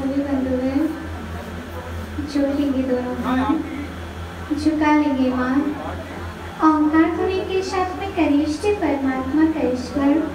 सभी बंधुगण जोड़ लेंगे दोनों हाथ, झुका लेंगे मान, ओंकार ध्वनि के साथ में करिष्ठ परमात्मा का ईश्वर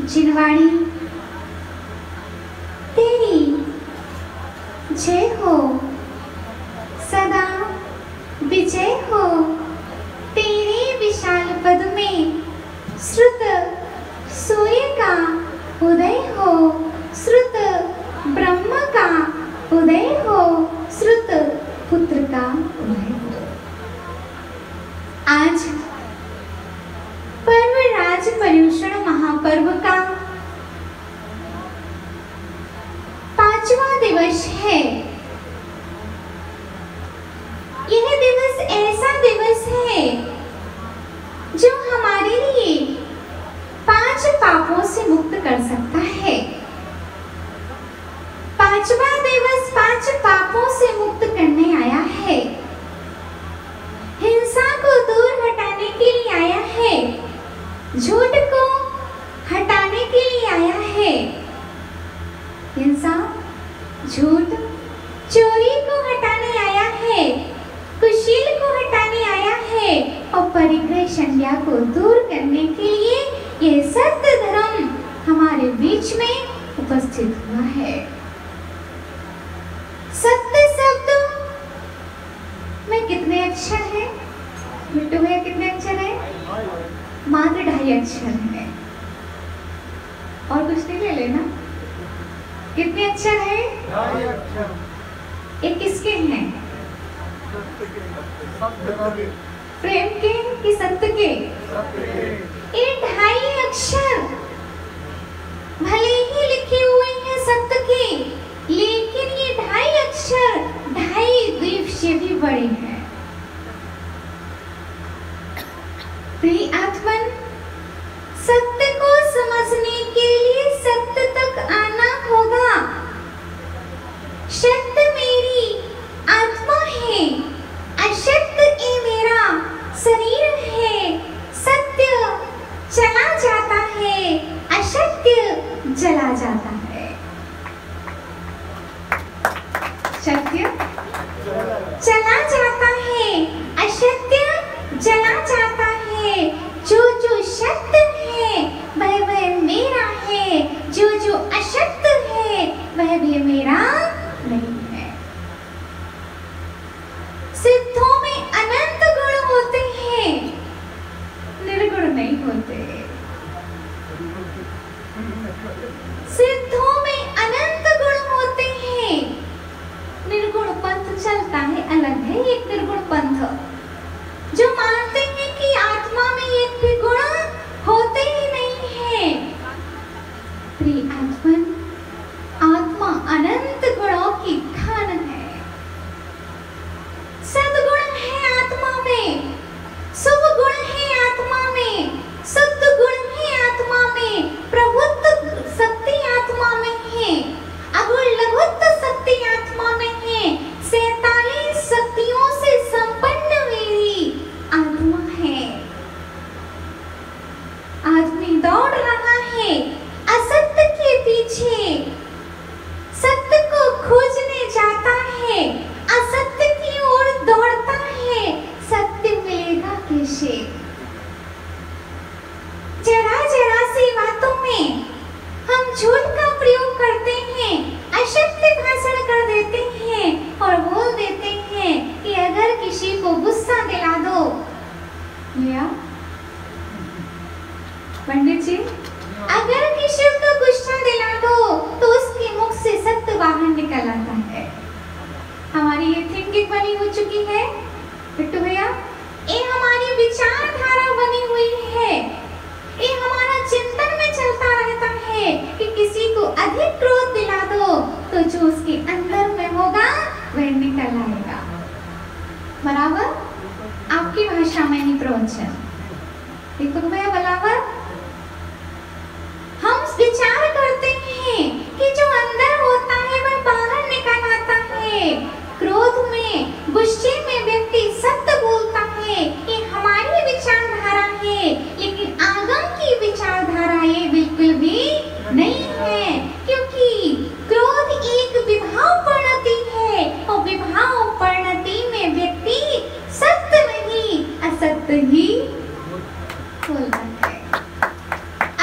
जिनवाणी तेरी जय हो, सदा विजय हो। तेरे विशाल पद में श्रुत सूर्य का उदय हो, श्रुत ब्रह्म का उदय हो, श्रुत पुत्र का उदय हो। आज पर्व राज पर्युषण महापर्व का 5वां दिवस है। यह दिवस ऐसा दिवस है जो हमारे लिए 5 पापों से मुक्त कर सकता है। 5वां दिवस 5 पापों से मुक्त करने आया है। हिंसा को दूर हटाने के लिए आया है, झूठ को हटाने के लिए आया है। हिंसा, झूठ, चोरी को हटाने आया है, कुशील को हटाने आया है और परिग्रह संज्ञा को दूर करने के लिए यह सत्य धर्म हमारे बीच में उपस्थित हुआ है। सत्य शब्द में कितने अक्षर हैं? मिट्टू भैया कितने अक्षर हैं? मात्र 2.5 अक्षर है। और कुछ नहीं ले लेना। कितने अक्षर है? 2.5 अक्षर। ये किसके हैं? प्रेम के कि सत्य के? ये 2.5 अक्षर भले ही लिखे हुए हैं सत्य के, लेकिन ये 2.5 अक्षर 2.5 द्वीप से भी बड़े हैं। प्रिय आत्मन, सत्य को समझने के लिए सत्य तक आना होगा। सत्य मेरी आत्मा है, असत्य ये मेरा शरीर है। सत्य चला जाता है, असत्य जला जाता है। सत्य चला जाता है, असत्य जला जाता है। जो जो सत्य है वह वह मेरा है, जो जो असत्य है वह भी मेरा नहीं है। सिद्धों में अनंत गुण होते चलता है अलग है एक निर्गुण पंथ, जो मानते हैं कि आत्मा में एक भी गुण होते ही नहीं है। प्रिय आत्मन, आत्मा अनंत गुणों की खान है। सद्गुण है आत्मा में, शुभ गुण है आत्मा में, शुद्ध गुण है आत्मा में, प्रभुत्व शक्ति आत्मा में है, अगुण लघुत्व शक्ति आत्मा में है, 47 शक्तियों से संपन्न मेरी आत्मा है। आदमी दौड़ रहा है असत्य के पीछे, सत्य को खोजने जाता है, असत्य की ओर दौड़ता है, सत्य मिलेगा कैसे? जरा जरा सी बातों में हम झूठ का प्रयोग करते हैं, अशक्त भाषण कर देते हैं और बोल देते हैं कि अगर किसी को गुस्सा दिला दो, या पंडित जी, अगर किसी को गुस्सा दिला दो तो उसके मुख से सत्य बाहर निकल आता है। हमारी ये थिंकिंग बनी हो चुकी है बिट्टू भैया, ये हमारी विचारधारा बनी हुई है, ये हमारा चिंतन में चलता रहता है कि किसी को अधिक क्रोध दिला दो तो जो उसके अंदर में होगा वह निकल आएगा। बराबर आपकी भाषा में ही प्रवचन देखो भैया, बराबर हम विचार करते हैं कि जो अंदर होता है वह बाहर निकल आता है। क्रोध में, गुस्से में व्यक्ति सत्य बोलता है, ये हमारी विचारधारा है, लेकिन आगम की विचारधारा ये बिल्कुल भी नहीं है, क्योंकि क्रोध एक विभाव परिणति है और विभाव परिणति में व्यक्ति सत्य नहीं असत्य ही बोलता है।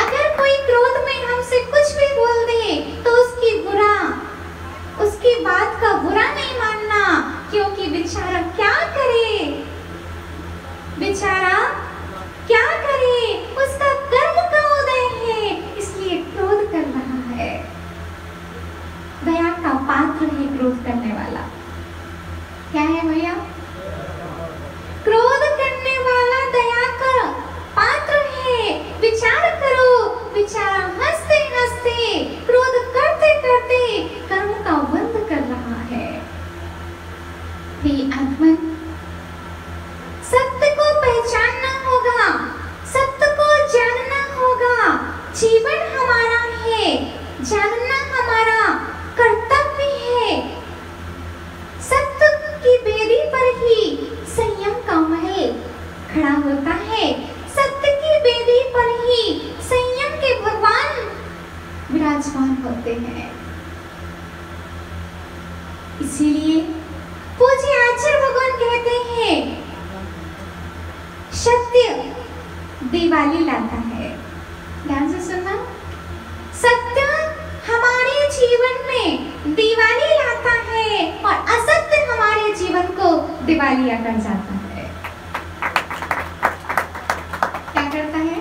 अगर कोई क्रोध में हमसे कुछ भी बोल दे तो उसकी बात का बुरा नहीं मानना, क्योंकि बेचारा क्या करे, बेचारा क्या करे, उसका कर्म का उदय है, इसलिए क्रोध कर रहा है। दया का पात्र है क्रोध करने वाला। क्या है भैया? क्रोध करने वाला दया का पात्र है। विचार करो, बेचारा हंसते हंसते, क्रोध करते करते कर्म का बंध कर रहा है। हे आत्मन, सत्य को पहचानना होगा, सत्य को जानना होगा। जीवन हमारा है, जानना हमारा कर्तव्य है। सत्य की बेदी पर ही संयम का महल खड़ा होता है, सत्य की बेदी पर ही संयम के भगवान विराजमान होते हैं। इसीलिए पूज्य आचार्य भगवान कहते हैं, सत्य दिवाली लाता है। ध्यान से सुनना, सत्य हमारे जीवन में दिवाली लाता है और असत्य हमारे जीवन को दिवालिया कर जाता है। क्या करता है?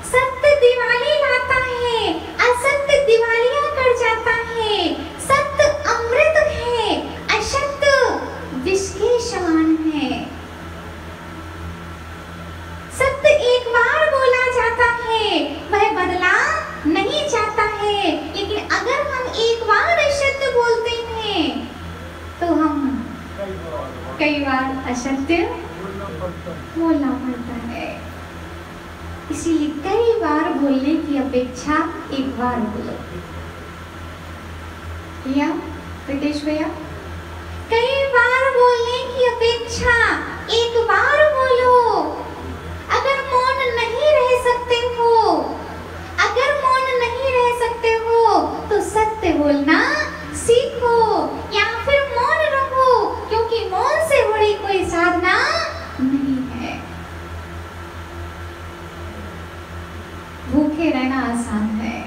सत्य दिवाली लाता है, असत्य दिवालिया कर जाता है। सत्य अमृत है, असत्य विष के समान है। सत्य एक बार बोला जाता है, वह बदला नहीं जाता है, लेकिन अगर हम एक बार असत्य बोलते हैं तो हम कई बार असत्य बोलना पड़ता है। इसीलिए कई बार बोलने की अपेक्षा एक बार बोलो। या रितेश भैया, कई बार बोलने की अपेक्षा एक बार बोलो। अगर मौन नहीं रह सकते हो, अगर मौन नहीं रह सकते हो तो सत्य बोलना सीखो, या फिर मौन रहो, क्योंकि मौन से बड़ी कोई साधना नहीं है। भूखे रहना आसान है,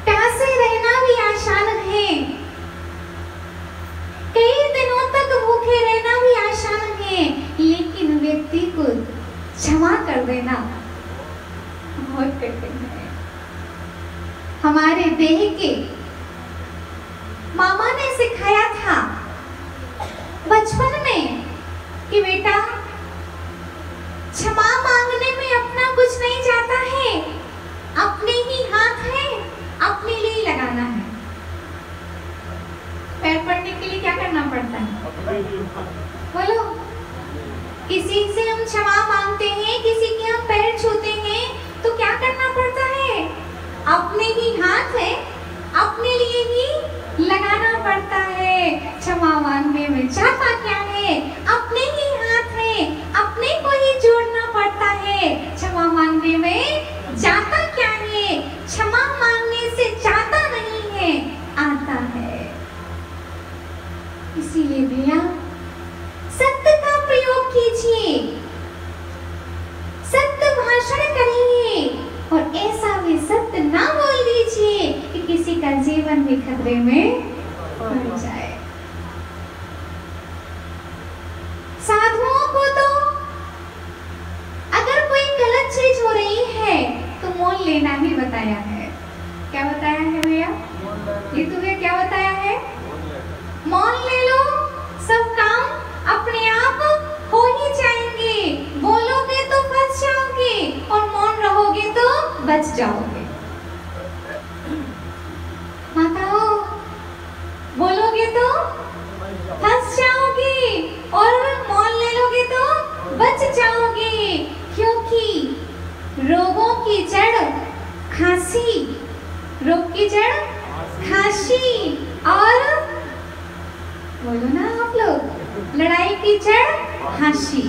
प्यासे रहना भी आसान है, कई दिनों तक भूखे रहना भी आसान है, लेकिन व्यक्ति को क्षमा कर देना बहुत कठिन है। हमारे देह के मामा ने सिखाया बोलो, किसी से हम क्षमा मांगते हैं, किसी के हम पैर छूते हैं, तो क्या करना पड़ता है? अपने ही हाथ है, अपने लिए ही लगाना पड़ता है। क्षमा मांगने में जाता क्या है? अपने ही हाथ है, अपने को ही जोड़ना पड़ता है। क्षमा मांगने में जाता क्या है? क्षमा मांगने से जाता नहीं है, आता है। इसीलिए भैया सत्य का प्रयोग कीजिए, सत्य भाषण करिए, और ऐसा भी सत्य ना बोल दीजिए कि किसी का जीवन भी खतरे में पड़ जाए। साधुओं को तो अगर कोई गलत चीज हो रही है तो मोल लेना भी बताया है। क्या बताया है भैया? ये तुम्हें क्या बताया है? मोल ले लो, सब काम अपने आप हो ही जाएंगे। बोलोगे तो फंस जाओगे और मौन रहोगे तो बच जाओगे। माताओं, बोलोगे तो फंस जाओगे और मौन ले लोगे तो बच जाओगे, क्योंकि रोगों की जड़ खांसी, रोग की जड़ खांसी, और बोलो ना आप लोग, लड़ाई की जड़ हंसी,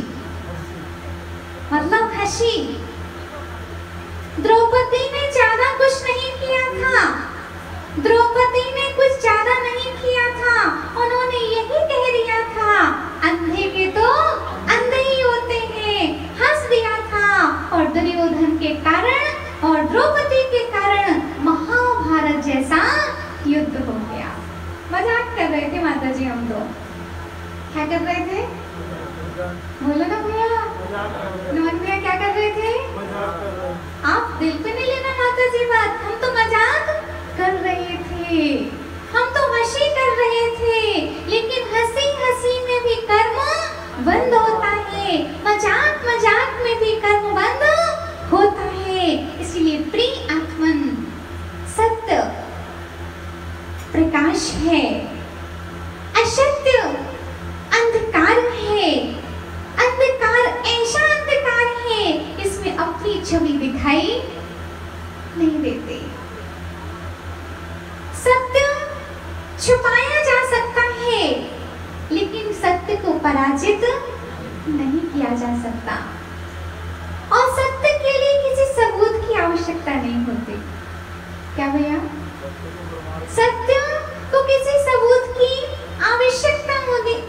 मतलब हंसी। द्रौपदी ने ज्यादा कुछ नहीं किया था, द्रौपदी ने कुछ ज्यादा नहीं किया था, उन्होंने यही कह दिया था, अंधे के तो अंधे ही होते हैं, हंस दिया था। और दुर्योधन के कारण और द्रौपदी के कारण महाभारत जैसा युद्ध हो गया। मजाक कर रहे थे माता जी, हम तो क्या कर रहे थे? बोलो ना भैया, नमन भैया क्या कर रहे थे? आप दिल पे नहीं लेना माता जी बात, हम तो मजाक कर रहे थे, हम तो हंसी कर रहे थे, लेकिन हंसी हंसी में भी कर्म बंद होता है, मजाक मजाक में भी कर्म बंद होता है। इसलिए प्रिय आत्मन, सत्य प्रकाश है, असत्य अंधकार है। अंधकार ऐसा अंधकार है, इसमें अपनी छवि दिखाई नहीं देती। सत्य छुपाया जा सकता है, लेकिन सत्य को पराजित नहीं किया जा सकता, और सत्य के लिए किसी सबूत की आवश्यकता नहीं होती। क्या भैया? सत्य को किसी सबूत की आवश्यकता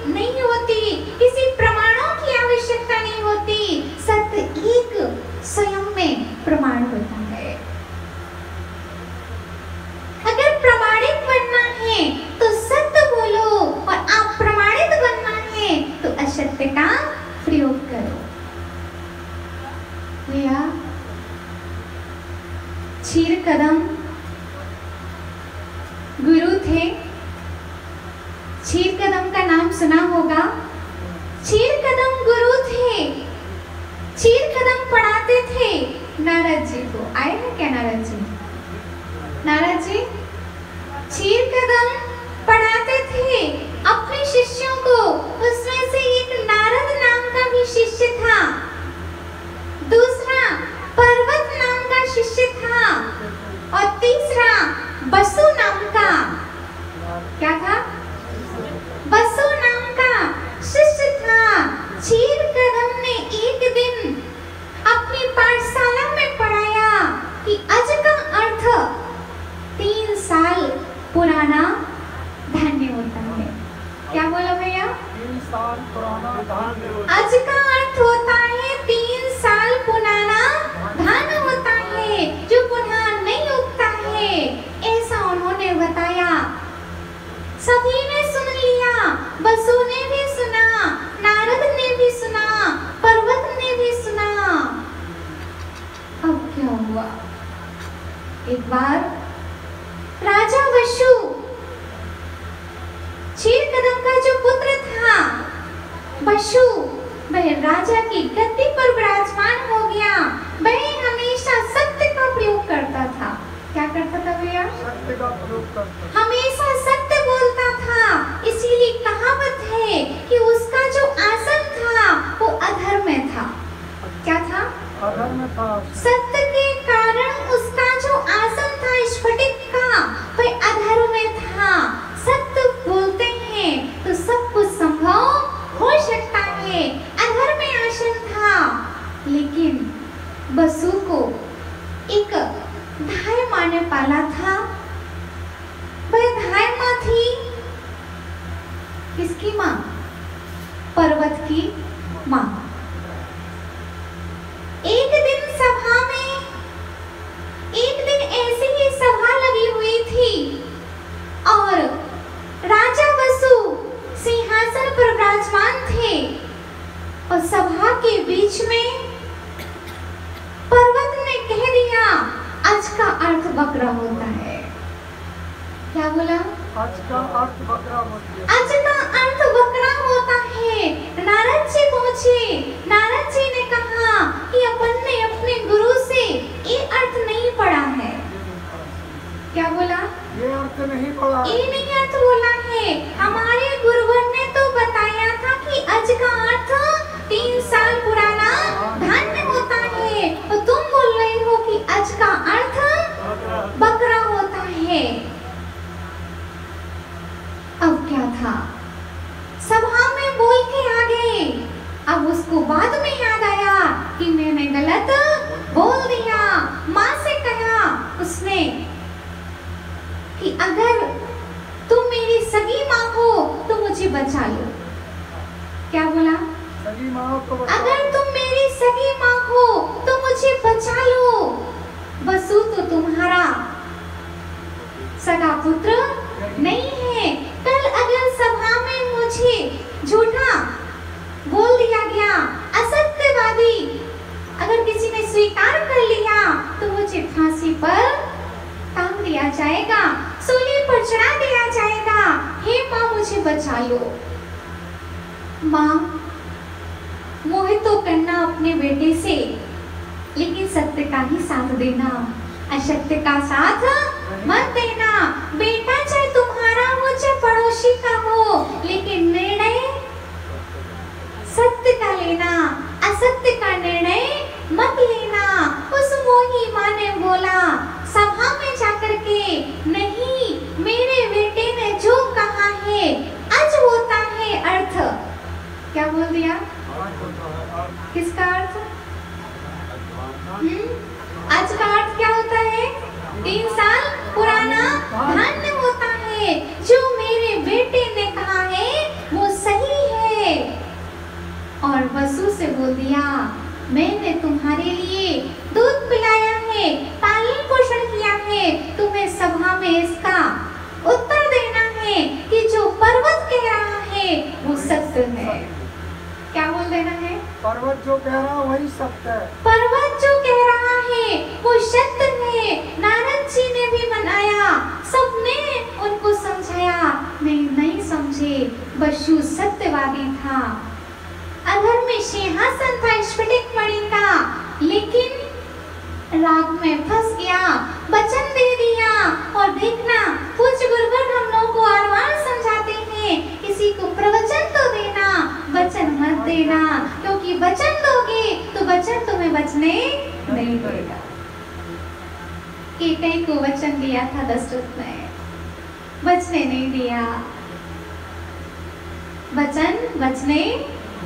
नहीं होती, किसी प्रमाणों की आवश्यकता नहीं होती। सत्य एक स्वयं में प्रमाण होता है। अगर प्रमाणित बनना है तो सत्य बोलो, और आप प्रमाणित बनना है तो असत्य का प्रयोग करो। भैया, क्षीर कदम गुरु थे, क्षीर कदम का नाम सुना होगा। क्षीर कदम गुरु थे, क्षीर कदम पढ़ाते थे नारद जी को। आए हैं क्या नारद जी? नारद जी क्षीर कदम पढ़ाते थे अपने शिष्यों को। उसमें से एक नारद नाम का भी शिष्य था, दूसरा पर्वत नाम का शिष्य था, और तीसरा बसु नाम का, क्या था? बसु नाम का शिष्य था। क्षीर कदम ने एक दिन अपनी पाठशाला में पढ़ाया कि अज का अर्थ 3 साल पुराना धान्य होता है। क्या बोला भैया? 3 साल पुराना धान्य। अज का अर्थ होता है 3 साल पुराना धान होता है, जो पुनः नहीं उगता है, ऐसा उन्होंने बताया। सभी ने सुन लिया, बसु ने भी सुना, नारद ने भी सुना, पर्वत ने भी सुना। अब क्या हुआ? एक बार राजा वशु, क्षीर कदम का जो पुत्र था वशु, वह राजा की गद्दी पर विराजमान हो गया। वह हमेशा सत्य का प्रयोग करता था। क्या करता था भैया? सत्य का प्रयोग करता। हमेशा सत्य बोलता था। इसीलिए कहावत है कि किसकी माँ? पर्वत की माँ। एक दिन ऐसी ही सभा लगी हुई थी और राजा वसु सिंहासन पर विराजमान थे और सभा के बीच में पर्वत ने कह दिया, आज का अर्थ बकरा होता है। क्या बोला? आज का अर्थ बकरा होता है। आज का अर्थ बकरा होता है। नारद जी पहुंचे। नारद जी ने कहा कि अपन ने अपने गुरु से ये अर्थ नहीं पढ़ा है। क्या बोला? ये अर्थ नहीं पढ़ा। ये नहीं अर्थ बोला है। हमारे गुरुवर ने तो बताया था कि आज का अर्थ 3 साल पुराना धान्य होता है और तुम बोल रहे हो कि आज का अर्थ बकरा होता है। अब क्या था? सभा में बोल के आ गए। अब उसको बाद में याद आया कि मैंने गलत बोल दिया। माँ से कहा उसने कि अगर तुम मेरी सगी माँ हो तो मुझे बचा लो। क्या बोला? सगी माँ को बचा। अगर तुम मेरी सगी माँ हो तो मुझे बचा लो। वसु तो तुम्हारा सगा पुत्र नहीं है। कल अगर सभा में मुझे झूठा बोल दिया गया, असत्यवादी अगर किसी ने स्वीकार कर लिया तो मुझे फांसी पर टांग दिया जाएगा, सूली पर चढ़ा दिया जाएगा। हे माँ मुझे बचा लो। माँ, मोह तो करना अपने बेटे से, लेकिन सत्य का ही साथ देना, असत्य का साथ मत देना। बेटा चाहे तुम्हारा हो चाहे पड़ोसी का हो, लेकिन निर्णय सत्य का लेना, असत्य का निर्णय मत लेना। उस मोही माँ ने बोला सभा में जाकर के, नहीं, मेरे बेटे ने जो कहा है आज होता है अर्थ। क्या बोल दिया? किसका अर्थ? आज का अर्थ क्या होता है? 3 साल पुराना धान्य होता है। जो मेरे बेटे ने कहा है वो सही है। और वसु से बोल दिया, मैंने तुम्हारे लिए दूध पिलाया है, पालन पोषण किया है, तुम्हें सभा में इसका उत्तर देना है कि जो पर्वत कह रहा है वो सत्य है। क्या बोल देना है? पर्वत जो कह रहा वही सत्य है। पर्वत जो कह रहा है वो सत्य है। नारद जी ने भी मनाया, सबने उनको समझाया, नहीं समझे। वसु सत्यवादी था। अगर में सिंहासन था स्फटिक मणि का, लेकिन राग में फंस गया, वचन दे दिया। और देखना, पूज्य गुरुवर हम लोगों को आर-पार समझाते हैं, किसी को प्रवचन तो देना, वचन मत देना, क्योंकि वचन दोगे तो वचन तुम्हें बचने नहीं देगा। कैकेयी को वचन दिया था दशरथ ने, बचने नहीं दिया। वचन बचने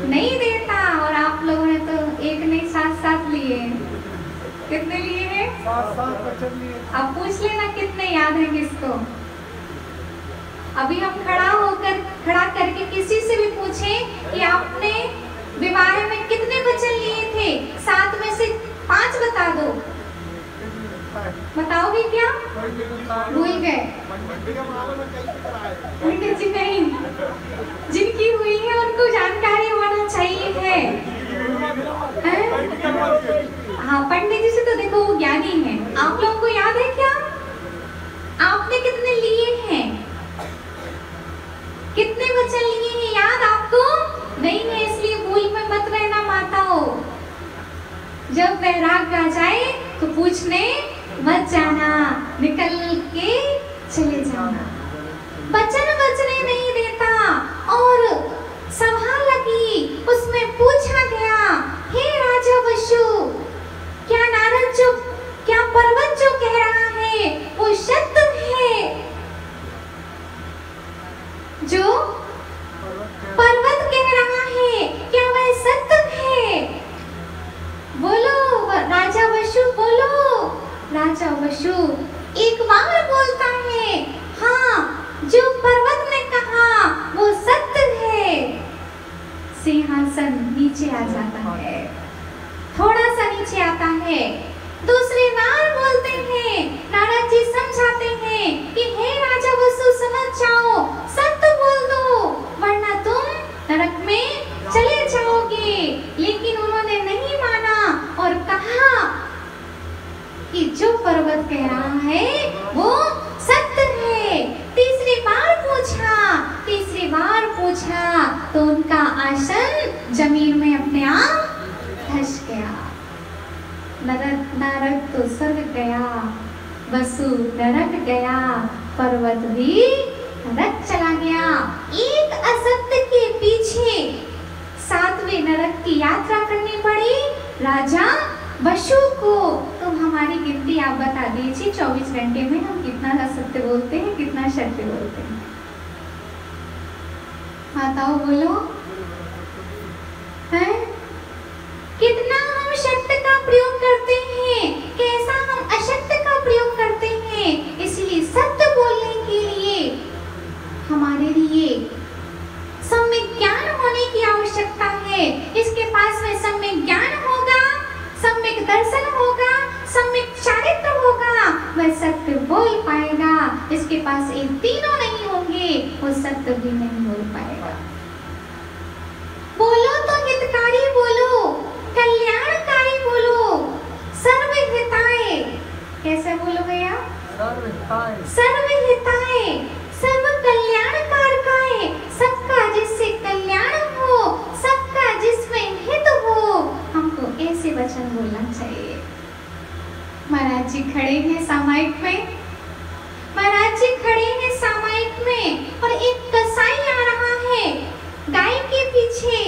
नहीं देता। और आप लोगों ने तो एक नहीं 7 लिए। कितने लिए हैं? 7 वचन लिए। अब पूछ लेना कितने याद हैं किसको। अभी हम खड़ा करके किसी से भी पूछें कि आपने विवाह में कितने वचन लिए थे, 7 में से 5 बता दो। बताओगे क्या? भूल गए? पंडित जी नहीं, जिनकी हुई है उनको जानकारी होना चाहिए है। हाँ, पंडित जी से तो देखो वो ज्ञानी है। आप लोगों को याद है क्या? आपने कितने लिए हैं? कितने वचन लिए हैं याद आपको? नहीं है, इसलिए भूल में मत रहना माताओं। जब वैराग आ जाए तो पूछने मत जाना, निकल के चले जाना। वचन बचने नहीं देता। और सभा लगी, उसमें पूछा गया, हे राजा वसु, क्या पर्वत जो कह रहा है वो सत्य है? जो पर्वत कह रहा है क्या वह सत्य है? बोलो राजा वसु, बोलो। राजा वसु एक बार बोलता है, हाँ, जो पर्वत ने कहा आसन नीचे आ जाता है, थोड़ा सा नीचे आता है। दूसरी बार बोलते हैं, नारद जी समझाते हैं कि हे राजा वसु समझ जाओ, सत्य बोल दो वरना तुम नरक में चले जाओगे। लेकिन उन्होंने नहीं माना और कहा कि जो पर्वत कह रहा है वो सत्य है। तीसरी बार पूछा तो उनका आसन जमीन में अपने आप धस गया। नारद तो स्वर्ग गया, वसु नरक गया, पर्वत भी नरक चला गया। एक असत्य के पीछे 7वें नरक की यात्रा करनी पड़ी राजा वसु को। तो हमारी गिनती आप बता दीजिए, 24 घंटे में हम कितना असत्य बोलते हैं, कितना सत्य बोलते हैं? बताओ, बोलो है? कितना हम सत्य का प्रयोग करते हैं, कैसा हम असत्य का प्रयोग करते हैं। इसलिए सत्य बोलने के लिए हमारे लिए सम्यक ज्ञान होने की आवश्यकता है। इसके पास में सम्यक ज्ञान होगा, सम्यक दर्शन होगा, सम्यक चारित्र होगा, वह सत्य बोल पाएगा। इसके पास ये तीनों नहीं होंगे, वो सत्य भी नहीं बोल पाएगा। बोलो तो हितकारी बोलो, कल्याणकारी बोलो, सर्वहिताय। कैसे बोलो भैया? सर्वहिताय, सर्वहिताय, सर्व कल्याणकारकाय, सबका जिससे कल्याण हो, सबका जिसमें हित हो। हमको ऐसे वचन बोलना चाहिए। महाराज जी खड़े हैं सामायिक में, महाराज जी खड़े हैं सामायिक में और एक कसाई आ रहा है गाय के पीछे।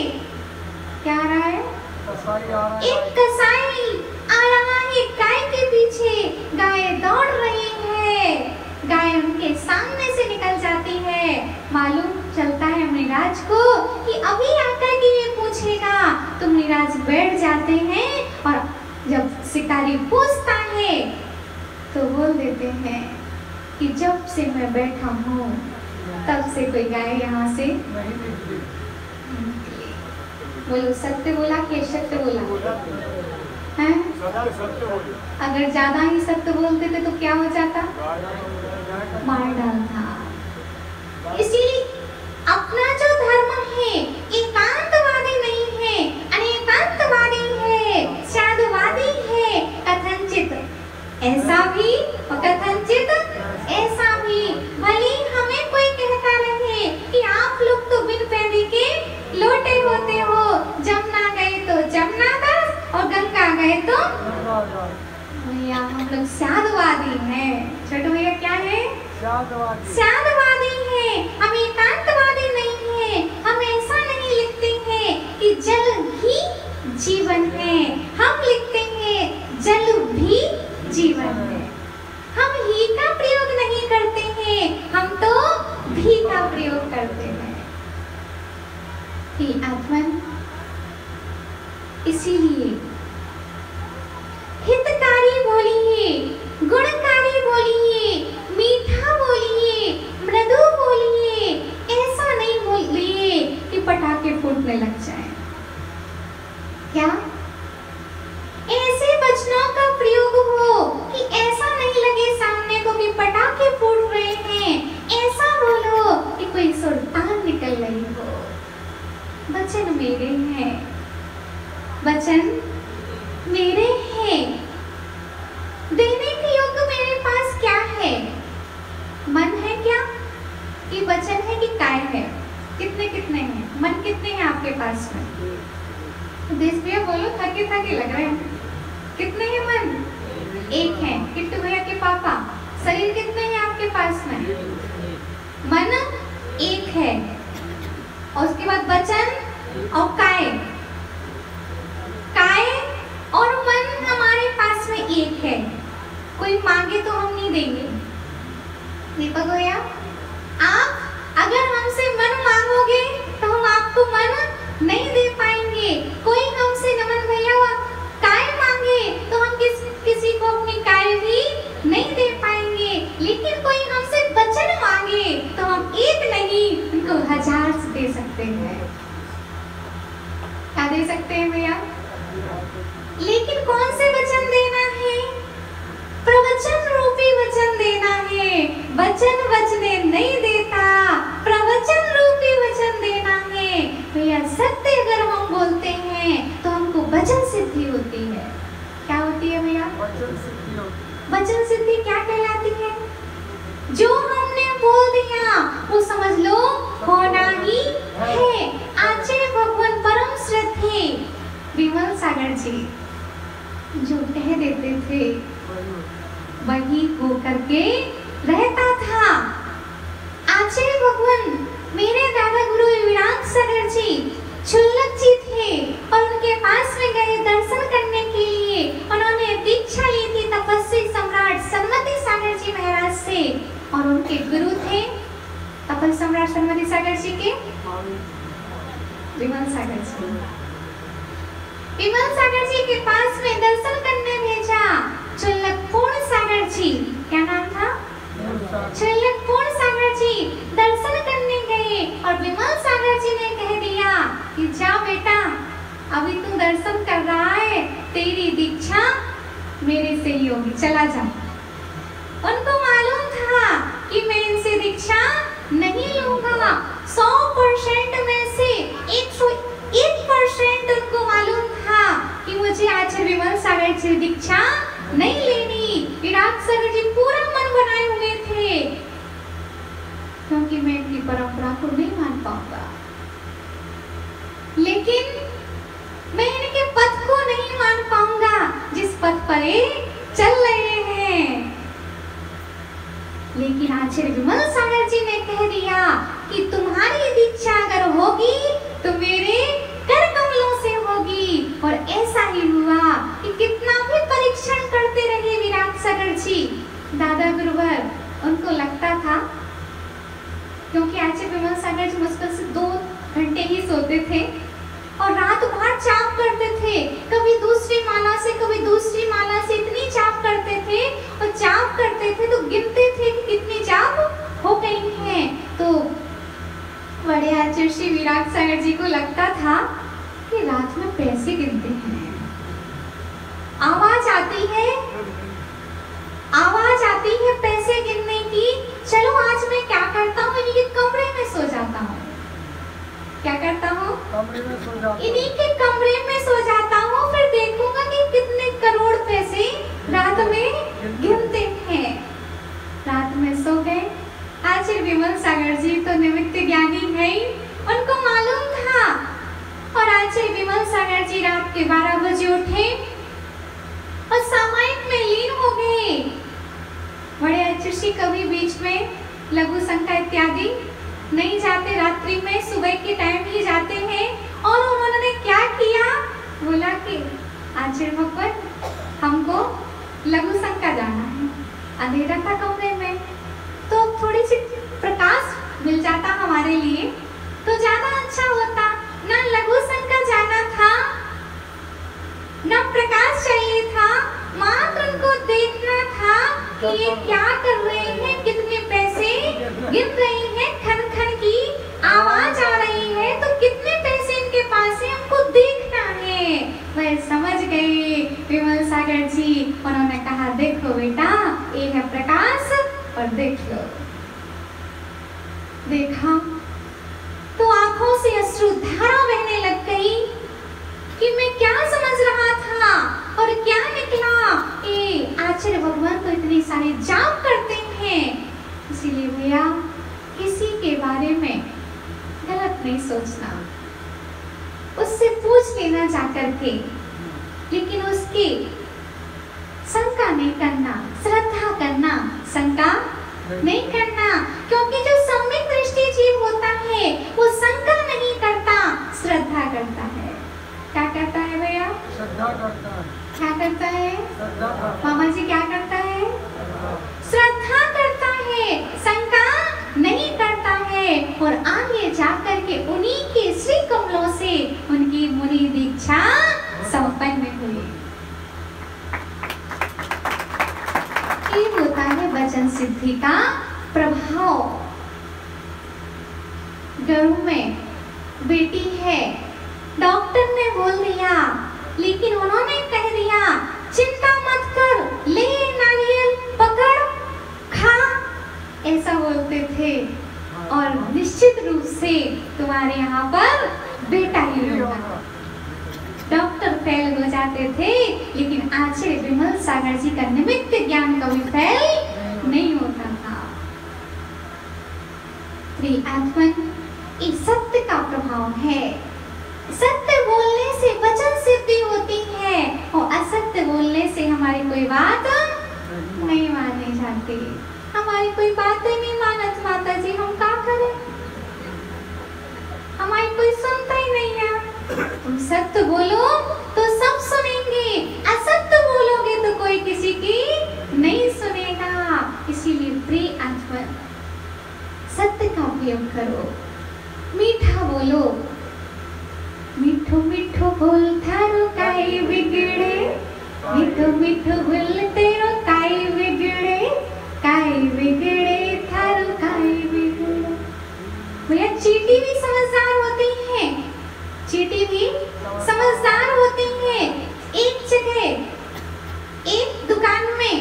क्या आ रहा है? कसाई आ रहा है। एक कसाई आ रहा है गाय के पीछे। गाय दौड़ रही है, गाय उनके सामने से निकल जाती है। मालूम चलता है मृगराज को कि अभी आकर के ये पूछेगा, तो मृगराज बैठ जाते हैं और जब शिकारी पूछता है तो बोल देते हैं कि जब से मैं बैठा हूँ तब से कोई गाय यहाँ से नहीं निकली। बोलो, सत्य बोला कि असत्य बोला है? सत्य बोला। अगर ज्यादा ही सत्य बोलते थे तो क्या हो जाता? मार डालता। इसीलिए अपना जो धर्म है एकांतवादी नहीं है, अनेकांतवादी है, साधुवादी है। कथनचित ऐसा भी और कथनचित ऐसा भी। भले हमें कोई कहता रहे कि आप लोग तो बिन पैदे के लोटे होते हो, जमुना गए तो जमुना दास और गंगा गए तो भैया हम लोग साधुवादी हैं। छोटे भैया क्या है? साधुवादी है। हम एकांतवादी नहीं है। हम ऐसा नहीं लिखते हैं कि जल ही जीवन है, हम लिखते हैं जल भी जीवन है। हम ही का प्रयोग नहीं करते हैं, हम तो भी का प्रयोग करते हैं। आत्मन, इसीलिए हितकारी बोलिए, गुणकारी बोलिए, मीठा बोलिए, मृदु बोलिए। ऐसा नहीं बोलिए कि पटाखे फूटने लग जाए। क्या ऐसे वचनों का प्रयोग हो कि ऐसा नहीं लगे सामने को कि पटाखे फूट रहे हैं। ऐसा बोलो कि कोई सुल्तान निकल रही हो। वचन मेरे हैं, वचन मेरे हैं। देने के योग्य मेरे पास क्या है? मन है क्या? कि वचन है कि काय है? कितने कितने हैं? मन कितने हैं आपके पास में? देश भैया बोलो, थके थके लग रहे हैं। कितने हैं मन? एक है। किट्टू भैया के पापा, शरीर कितने हैं आपके पास में? मन एक है और उसके बाद वचन और काय। काय और मन हमारे पास में एक है। कोई मांगे तो हम नहीं देंगे। दीपक भैया, आप अगर हमसे मन मांगोगे तो हम आपको मन नहीं दे पाएंगे। कोई हमसे नमन भैया काय मांगे तो हम किसी को अपनी काय भी नहीं दे पाएंगे। लेकिन कोई हमसे वचन मांगे तो हम एक नहीं उनको 1000 से दे सकते हैं। दे सकते हैं भैया? लेकिन कौन से वचन देना है? प्रवचन रूपी वचन देना है। वचन वचने नहीं देता, प्रवचन रूपी वचन देना है। भैया सत्य अगर हम बोलते हैं तो हमको वचन सिद्धि होती है। क्या होती है भैया? वचन सिद्धि होती है। वचन सिद्धि क्या कहलाती है? जो हमने बोल दिया वो समझ लो होना ही है। आचार्य भगवान परम श्रद्धेय विमल सागर जी जो कह देते थे वही हो करके रहता था। आचार्य भगवान मेरे दादा गुरु विराट सागर जी क्षुल्लक जी थे और उनके पास में गए दर्शन करने के लिए। उन्होंने दीक्षा ली थी तपस्वी सम्राट सन्मति सागर जी महाराज से और उनके गुरु थे तपस्वी सम्राट सन्मति सागर जी के विमल सागर जी। विमल सागर जी के पास में दर्शन करने भेजा क्षुल्लक पूर्ण सागर जी। क्या नाम था? क्षुल्लक पूर्ण सागर जी दर्शन करने गए और विमल सागर जी ने कह दिया कि जा बेटा अभी तू दर्शन कर रहा है, तेरी दीक्षा मेरे से ही होगी, चला जा। उनको मालूम था कि मैं इनसे दीक्षा नहीं लूंगा। 100% में से 101% उनको मालूम था कि मुझे आचार्य विमल सागर से दीक्षा नहीं लेनी। विराट सागर जी पूरा मन बनाए हुए थे क्योंकि मैं इनकी परंपरा को नहीं मान पाऊंगा, लेकिन मैं इनके पथ को नहीं मान पाऊंगा जिस पथ पर ये चल रहे हैं। लेकिन आचार्य विमल सागर जी ने कह दिया कि तुम्हारी दीक्षा अगर होगी तो मेरे कर कमलों से होगी। और ऐसा ही हुआ कि कितना भी परीक्षण करते रहे विराट सागर जी दादा गुरुवर, उनको लगता था क्योंकि आचार्य विमल सागर जी मुश्किल से 2 घंटे ही सोते थे और रात भर जाप करते थे। कभी दूसरी माला से कभी दूसरी माला से इतनी जाप करते थे और जाप करते थे तो गिनते थे कि कितनी जाप हो गई है। तो बड़े आचार्य श्री विराट सागर जी को लगता था कि रात में पैसे गिनते हैं। आवाज आती है पैसे गिनने की। चलो आज मैं क्या करता हूँ, इन्हीं के कमरे में सो जाता हूँ। क्या करता हूँ? कमरे में सो जाता हूँ। इन्हीं के कमरे में सो जाता हूँ, फिर देखूंगा कि कितने करोड़ पैसे रात में गिनते हैं। रात में सो गए। आचार्य विमल सागर जी तो निमित्त ज्ञानी है, उनको मालूम था। और आचार्य विमल सागर जी रात के 12 बजे उठे और सामायिक में लीन हो गए। बड़े आचार्य जी कभी बीच में लघु संका इत्यादि नहीं जाते, रात्रि में सुबह के टाइम ही जाते हैं। और उन्होंने क्या किया, बोला कि आचार्य भगवान हमको लघु संका जाना है। अंधेरा था कमरे में तो थोड़ी सी प्रकाश मिल जाता हमारे लिए तो ज्यादा अच्छा होता। ना लघु संका जाना था ना प्रकाश चाहिए था, मात्र उनको देखना था कि ये क्या कर रहे हैं, कितने पैसे गिन रहे हैं, खन खन की आवाज आ रही है तो कितने पैसे इनके पास है हमको देखना है। वह समझ गए विमल सागर जी। उन्होंने कहा देखो बेटा ये है प्रकाश और देख लो। देखा तो आंखों से अश्रुधारा बहने लग गई कि मैं क्या समझ रहा था और क्या निकला। आचार्य भगवान तो इतनी सारी जाप करते हैं, इसीलिए भैया किसी के बारे में गलत नहीं सोचना, उससे पूछ लेना जाकर के, लेकिन उसकी शंका नहीं करना, श्रद्धा करना, शंका नहीं करना। क्योंकि जो सम्यक दृष्टि जीव होता है वो शंका नहीं करता, श्रद्धा करता है। क्या करता है भैया? श्रद्धा करता है। क्या करता है? श्रद्धा करता है। मामा जी क्या करता है? श्रद्धा करता है, शंका नहीं करता है। और आगे जाकर के उन्हीं के श्री कमलों से उनकी मुनि दीक्षा संपन्न हुई। ये होता है वचन सिद्धि का प्रभाव। घरों में बेटी है डॉक्टर ने बोल दिया, लेकिन उन्होंने कह दिया चिंता मत कर, ले नारियल पकड़ खा, ऐसा बोलते थे और निश्चित रूप से तुम्हारे यहाँ पर बेटा ही होगा। डॉक्टर फेल हो जाते थे, लेकिन आचार्य विमल सागर जी का निमित्त ज्ञान कभी फेल नहीं होता था। आत्मन, इस सत्य का प्रभाव है। सत्य बोलने से वचन सिद्धि होती है और असत्य बोलने से हमारी कोई बात नहीं मानी जाती। हमारी कोई बातें नहीं मानत माता जी, हम क्या करें? हमारी कोई सुनता ही नहीं है। तुम सत्य बोलो तो सब सुनेंगे, असत्य बोलोगे तो कोई किसी की नहीं सुनेगा। इसीलिए प्रिय आत्मा, सत्य का उपयोग करो, मीठा बोलो। मीठो मीठो बोल थारो काई बिगड़े, मीठो मीठो बोल तेरो काई बिगड़े, काई बिगड़े थारो काई बिगड़े। भैया चींटी भी समझदार होती है, चींटी भी समझदार होती है। एक जगह एक दुकान में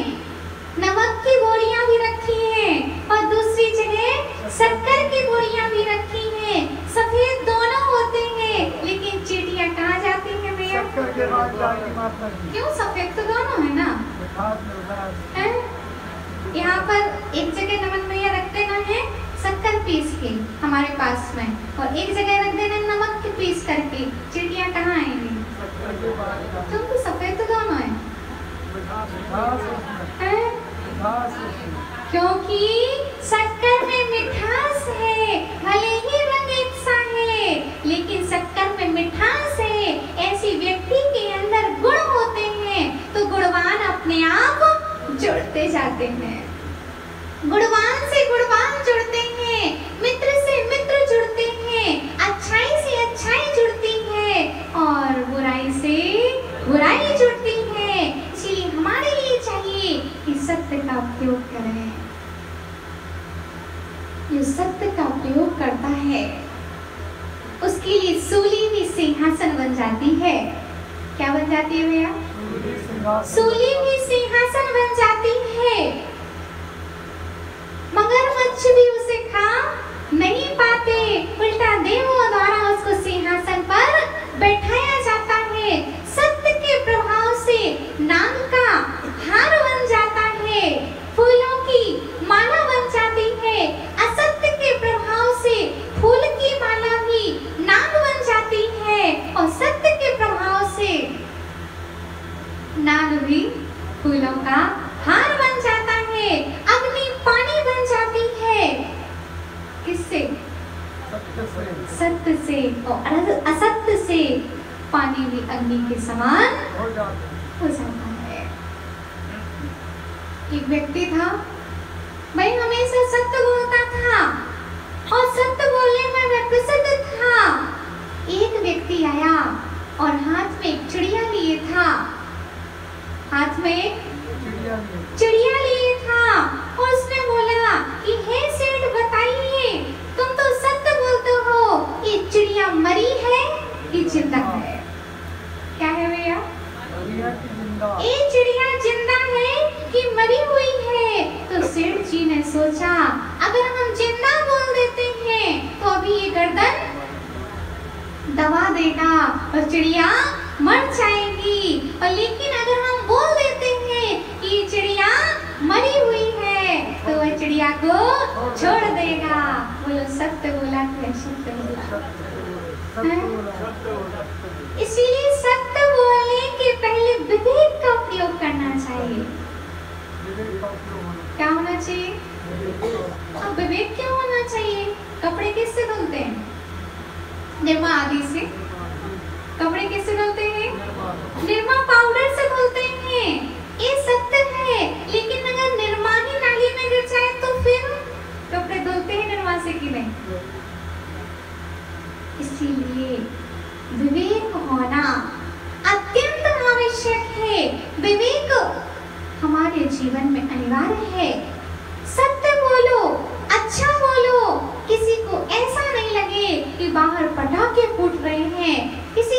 नमक की बोरियां भी रखी हैं और दूसरी जगह शक्कर की बोरियां भी रखी हैं। सफेद दोनों होते हैं, लेकिन चींटियां कहाँ जाती हैं भैया? क्यों? सफेद तो दोनों है ना। यहाँ पर एक जगह नमन भैया रख देना है शक्कर पीस के हमारे पास में, और एक जगह रख देना नमक की पीस करके। चिड़िया कहाँ आएंगी? क्योंकि सफेद तो दोनों है। क्योंकि शक्कर में मिठास है, भले ही रंग एक सा है, लेकिन शक्कर में मिठास है। ऐसी व्यक्ति के अंदर गुण होते हैं तो गुणवान अपने आप जुड़ते जाते हैं, गुणवान से गुणवान जुड़ते हैं, मित्र से मित्र जुड़ते हैं, अच्छाई से अच्छाई जुड़ती है और बुराई से बुराई जुड़ती है। इसलिए हमारे लिए चाहिए कि सत्य का उपयोग करें। जो सत्य का प्रयोग करता है उसके लिए सूली भी सिंहासन बन जाती है। क्या बन जाती है भैया? सूली भी सिंहासन बन जाती है। मगरमच्छ भी उसे खा नहीं पाते, उल्टा देवों द्वारा उसको सिंहासन पर बैठाया जाता है। सत्य के प्रभाव से नाग का हार बन जाता है, फूलों की माला बन जाती है। असत्य के प्रभाव से फूल की माला भी नाग बन जाती है और सत्य के प्रभाव से नाग भी फूलों का हार बन जाता है। अग्नि पानी बन जाती है। किससे? सत्य से। और असत्य से पानी भी अग्नि के समान हो जाता है। एक व्यक्ति था, भाई हमेशा सत्य बोलता था और सत्य बोलने में वह प्रसिद्ध था। एक व्यक्ति आया और हाथ में एक चिड़िया लिए था, हाथ में चिड़िया लिए था और उसने बोला कि हे सेठ बताइए, तुम तो सत्य बोलते हो, ये चिड़िया मरी है कि जिंदा है? क्या है भैया? ये चिड़िया जिंदा है कि मरी हुई है? तो सेठ जी ने सोचा अगर हम जिंदा बोल देते हैं तो अभी ये गर्दन दबा देगा और चिड़िया मर जाएगी, और लेकिन अगर हम बोल देते हैं कि ये चिड़िया मरी हुई है तो वह चिड़िया को छोड़ देगा। बोलो सत्य बोला कि असत्य बोला? इसीलिए सत्य बोलने के पहले विवेक का प्रयोग करना चाहिए। क्या होना चाहिए? अब विवेक क्यों होना चाहिए? कपड़े किससे धुलते हैं? निरमा आदि से। कपड़े किससे धुलते हैं? निरमा पाउडर से धुलते हैं। ये सत्य है, लेकिन अगर निरमा ही नाली में गिर जाए तो फिर कपड़े धुलते हैं निरमा से कि नहीं? इसीलिए विवेक होना अत्यंत आवश्यक है। विवेक हमारे जीवन में अनिवार्य है। सत्य बोलो, अच्छा बोलो, किसी को ऐसा नहीं लगे कि बाहर पटाखे फूट रहे हैं, किसी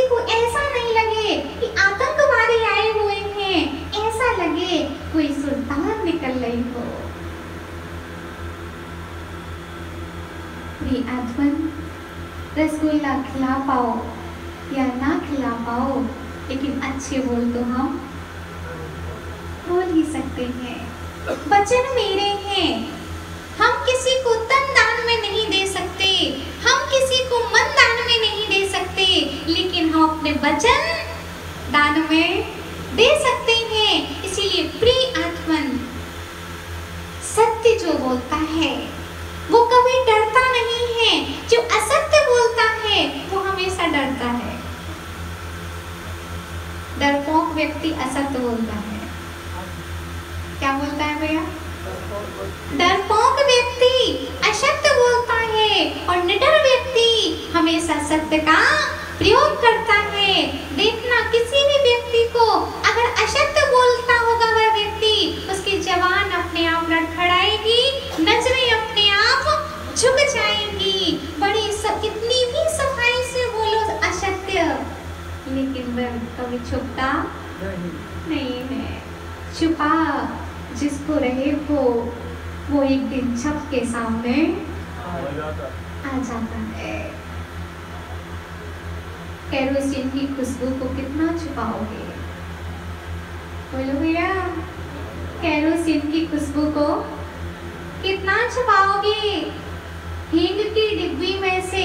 फूल ना खिला पाओ या ना खिला पाओ, लेकिन अच्छे बोल तो हम बोल ही सकते हैं। वचन मेरे हैं, हम किसी को तन दान में नहीं दे सकते, हम किसी को मन दान में नहीं दे सकते, लेकिन हम अपने वचन दान में दे सकते हैं। इसीलिए प्रिय आत्मन, सत्य जो बोलता है वो कभी डरता नहीं है, जो असत्य बोलता है वो हमेशा डरता है। डरपोक व्यक्ति असत्य बोलता है। क्या बोलता है भैया? डरपोक व्यक्ति असत्य बोलता है और निडर व्यक्ति हमेशा सत्य का प्रयोग करता है। देखना, किसी भी व्यक्ति को अगर असत्य बोलता होगा वह व्यक्ति, उसकी जबान अपने आप लड़खड़ाएगी, नजरें अपने आप झुक जाएंगी। बड़ी कितनी भी सफाई से बोलो असत्य, लेकिन वह कभी छुपता नहीं है। छुपा जिसको रहे वो एक दिन सबके सामने आ जाता है। केरोसिन की खुशबू को कितना छुपाओगे? बोलो भैया, केरोसिन की खुशबू को कितना छुपाओगे? हींग की डिब्बी में से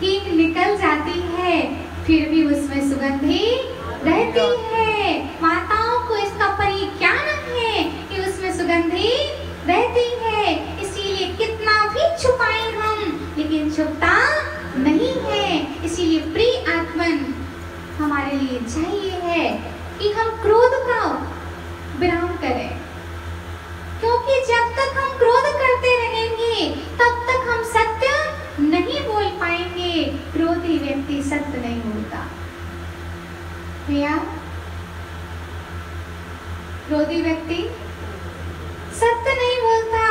हींग निकल जाती है, फिर भी उसमें सुगंधी रहती है। माताओं को इसका परिज्ञान है कि उसमें सुगंधी रहती है। इसीलिए कितना भी छुपाएं हम, लेकिन छुपता नहीं है। इसीलिए प्रिय आत्मन, हमारे लिए चाहिए है कि हम क्रोध का विराम करें, क्योंकि जब तक हम क्रोध करते रहेंगे तब तक हम सत्य नहीं बोल पाएंगे। क्रोधी व्यक्ति सत्य नहीं बोलता भैया। क्रोधी व्यक्ति सत्य नहीं बोलता।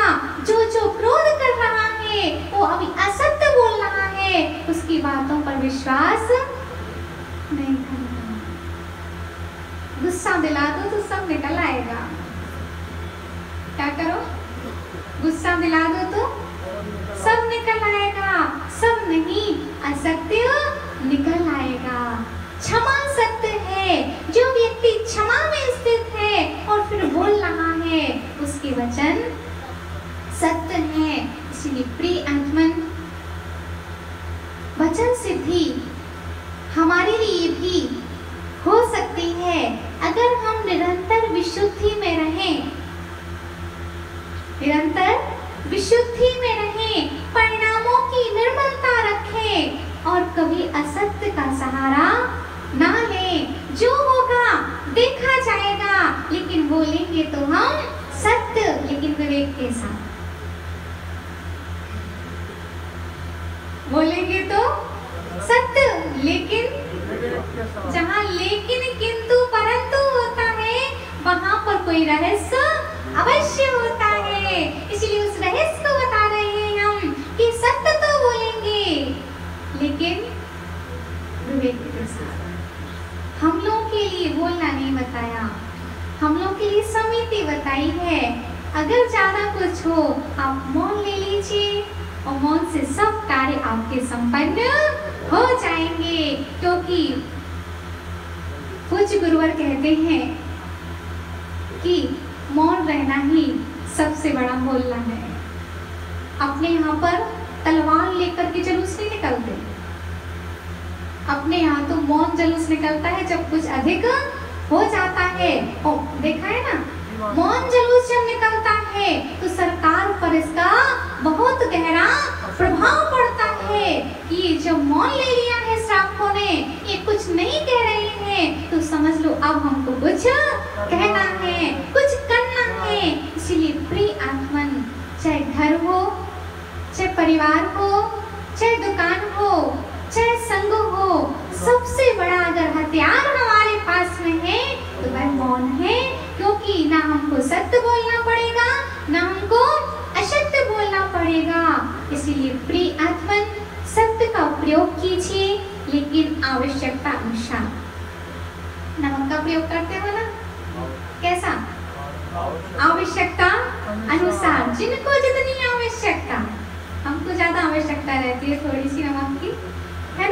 जो क्रोध कर रहा है वो अभी असत्य बोल रहा है, उसकी बातों पर विश्वास नहीं करना। गुस्सा दिला दो तो सब निकल आएगा। क्या करो? गुस्सा दिला दो तो सब निकल आएगा। सब नहीं, असत्य निकल आएगा। क्षमा सत्य है। जो व्यक्ति क्षमा में स्थित है और फिर बोल रहा है, उसके वचन सत्य है। इसलिए प्रिय आत्मन, वचन सिद्धि हमारे लिए भी हो सकती है अगर हम निरंतर विशुद्धि में रहें। निरंतर विशुद्धि में रहें, परिणामों की निर्मलता रखें और कभी असत्य का सहारा ना लें। जो होगा देखा जाएगा, लेकिन बोलेंगे तो हम सत्य, लेकिन विवेक के साथ बोलेंगे तो सत्य, लेकिन जहाँ लेकिन किंतु परंतु होता है वहां पर कोई रहस्य अवश्य होता है। इसलिए उस रहस्य को बता रहे हैं हम कि सत्य तो बोलेंगे, लेकिन विवेक के साथ। हम लोग के लिए बोलना नहीं बताया, हम लोग के लिए समिति बताई है। अगर ज्यादा कुछ हो आप मौन ले लीजिए और मौन से सब कार्य आपके संपन्न हो जाएंगे, क्योंकि पूज्य गुरुवर कहते हैं कि मौन रहना ही सबसे बड़ा बोलना है। अपने यहाँ पर तलवार लेकर के जुलूस नहीं निकलते, अपने यहाँ तो मौन जुलूस निकलता है जब कुछ अधिक हो जाता है। और देखा है ना, मौन जुलूस जब निकलता है तो सरकार पर इसका बहुत गहरा प्रभाव पड़ता है कि जब मौन ले लिया है श्रावकों ने, ये कुछ नहीं कह रहे हैं, तो समझ लो अब हमको कुछ कहना है, कुछ करना है। इसीलिए प्रिय आत्मन, चाहे घर हो, चाहे परिवार हो, चाहे दुकान हो, चाहे संग हो, सबसे बड़ा अगर हथियार हमारे पास में है तो वह मौन है। क्योंकि ना हमको सत्य बोलना पड़ेगा, ना हमको असत्य बोलना पड़ेगा। इसीलिए प्रिय आत्मन, सत्य का प्रयोग कीजिए, लेकिन आवश्यकता अनुसार। नमक का प्रयोग करते हो ना, कैसा? आवश्यकता अनुसार, जिनको जितनी आवश्यकता। हमको ज्यादा आवश्यकता रहती है थोड़ी सी नमक की, है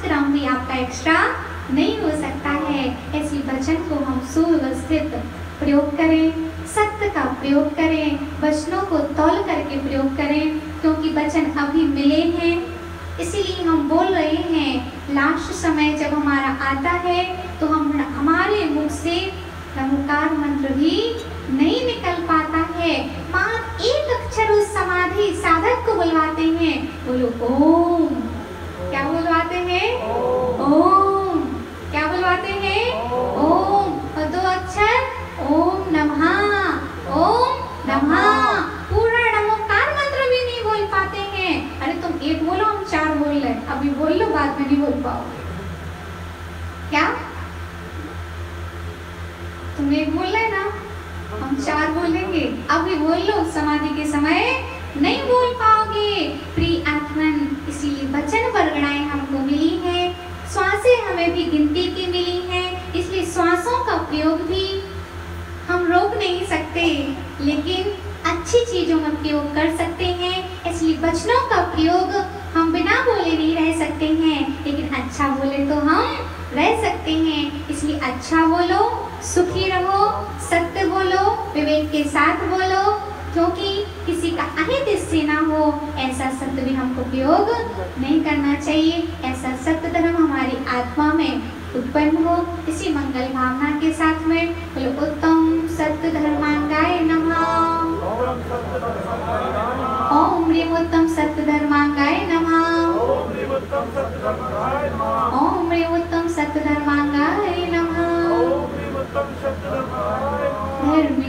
ग्राम भी आपका एक्स्ट्रा नहीं हो सकता है। ऐसी वचन को हम सुव्यवस्थित प्रयोग करें, सत्य का प्रयोग करें, वचनों को तौल करके प्रयोग करें, क्योंकि वचन अभी मिले हैं इसीलिए हम बोल रहे हैं। लास्ट समय जब हमारा आता है तो हमारे मुख से नमोकार मंत्र भी नहीं निकल पाता है। मात्र एक अक्षर उस समाधि साधक को बुलवाते हैं, बोलो ओम। क्या बुलवाते हैं? ओम। क्या बुलवाते हैं? ओम। और दो अक्षर ओम नमः, ओम नमः। पूरा नमोकार मंत्र भी नहीं बोल पाते हैं। अरे तुम एक बोलो, हम चार बोल रहे, अभी बोल लो, बाद में नहीं बोल पाओगे। क्या तुम एक बोल रहे ना, हम चार बोलेंगे, अभी बोल लो, समाधि के समय नहीं बोल पाओगे। प्रिय आत्मन, इसीलिए वचन वर्गणाएं हमको मिली है, श्वासें हमें भी गिनती की मिली है, इसलिए श्वासों का प्रयोग भी हम रोक नहीं सकते, लेकिन अच्छी चीजों में प्रयोग कर सकते हैं। इसलिए वचनों का प्रयोग हम बिना बोले नहीं रह सकते हैं, लेकिन अच्छा बोले तो हम रह सकते हैं। इसलिए अच्छा बोलो, सुखी रहो, सत्य बोलो, विवेक के साथ बोलो, क्योंकि किसी का अहित इससे ना हो, ऐसा सत्य भी हमको प्रयोग नहीं करना चाहिए। ऐसा सत्य धर्म हमारी आत्मा में उत्पन्न हो, इसी मंगल भावना के साथ में बोलो उत्तम सत्य धर्मांगाय नमः। ओम ह्रीं उत्तम सत्य धर्मांगाय नमः। ओम ह्रीं उत्तम सत्य धर्मांगाय नमः। धर्म